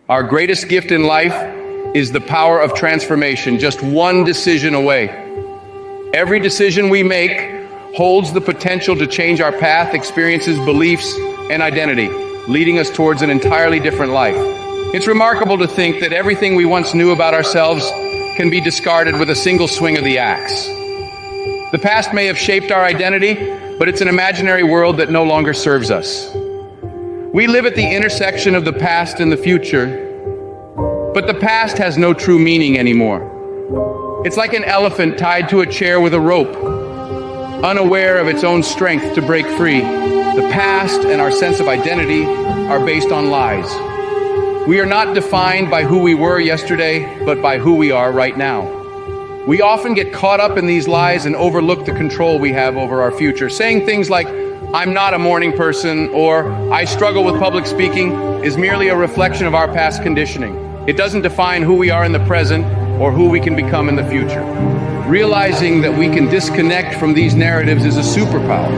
Our greatest gift in life is the power of transformation, just one decision away. Every decision we make holds the potential to change our path, experiences, beliefs, and identity, leading us towards an entirely different life. It's remarkable to think that everything we once knew about ourselves can be discarded with a single swing of the axe. The past may have shaped our identity, but it's an imaginary world that no longer serves us. We live at the intersection of the past and the future, but the past has no true meaning anymore. It's like an elephant tied to a chair with a rope, unaware of its own strength to break free. The past and our sense of identity are based on lies. We are not defined by who we were yesterday, but by who we are right now. We often get caught up in these lies and overlook the control we have over our future. Saying things like, "I'm not a morning person," or "I struggle with public speaking," is merely a reflection of our past conditioning. It doesn't define who we are in the present or who we can become in the future. Realizing that we can disconnect from these narratives is a superpower.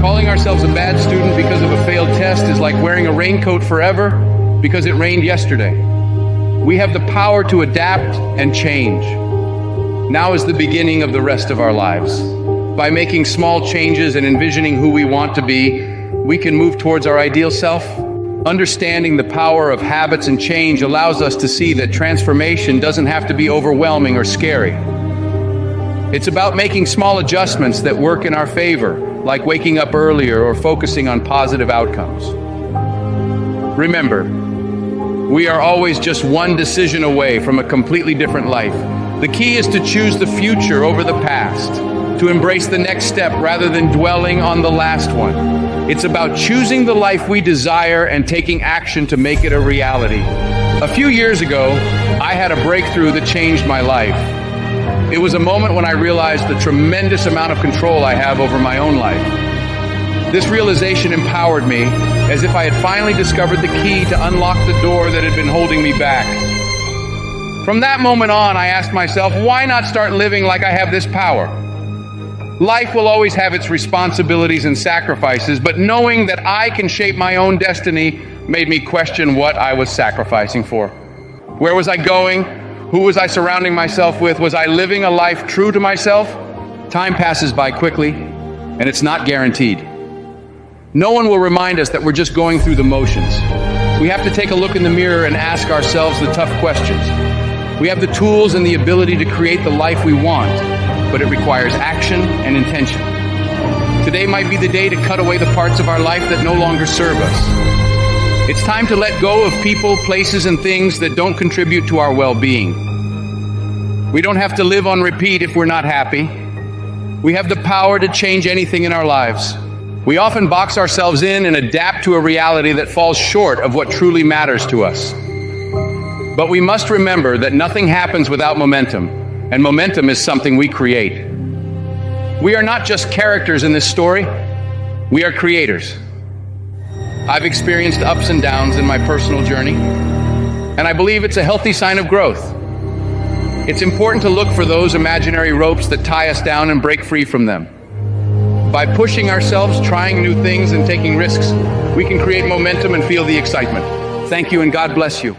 Calling ourselves a bad student because of a failed test is like wearing a raincoat forever because it rained yesterday. We have the power to adapt and change. Now is the beginning of the rest of our lives. By making small changes and envisioning who we want to be, we can move towards our ideal self. Understanding the power of habits and change allows us to see that transformation doesn't have to be overwhelming or scary. It's about making small adjustments that work in our favor, like waking up earlier or focusing on positive outcomes. Remember, we are always just one decision away from a completely different life. The key is to choose the future over the past, to embrace the next step rather than dwelling on the last one. It's about choosing the life we desire and taking action to make it a reality. A few years ago, I had a breakthrough that changed my life. It was a moment when I realized the tremendous amount of control I have over my own life. This realization empowered me, as if I had finally discovered the key to unlock the door that had been holding me back. From that moment on, I asked myself, why not start living like I have this power? Life will always have its responsibilities and sacrifices, but knowing that I can shape my own destiny made me question what I was sacrificing for. Where was I going? Who was I surrounding myself with? Was I living a life true to myself? Time passes by quickly, and it's not guaranteed. No one will remind us that we're just going through the motions. We have to take a look in the mirror and ask ourselves the tough questions. We have the tools and the ability to create the life we want, but it requires action and intention. Today might be the day to cut away the parts of our life that no longer serve us. It's time to let go of people, places, and things that don't contribute to our well-being. We don't have to live on repeat if we're not happy. We have the power to change anything in our lives. We often box ourselves in and adapt to a reality that falls short of what truly matters to us. But we must remember that nothing happens without momentum, and momentum is something we create. We are not just characters in this story, we are creators. I've experienced ups and downs in my personal journey, and I believe it's a healthy sign of growth. It's important to look for those imaginary ropes that tie us down and break free from them. By pushing ourselves, trying new things, and taking risks, we can create momentum and feel the excitement. Thank you, and God bless you.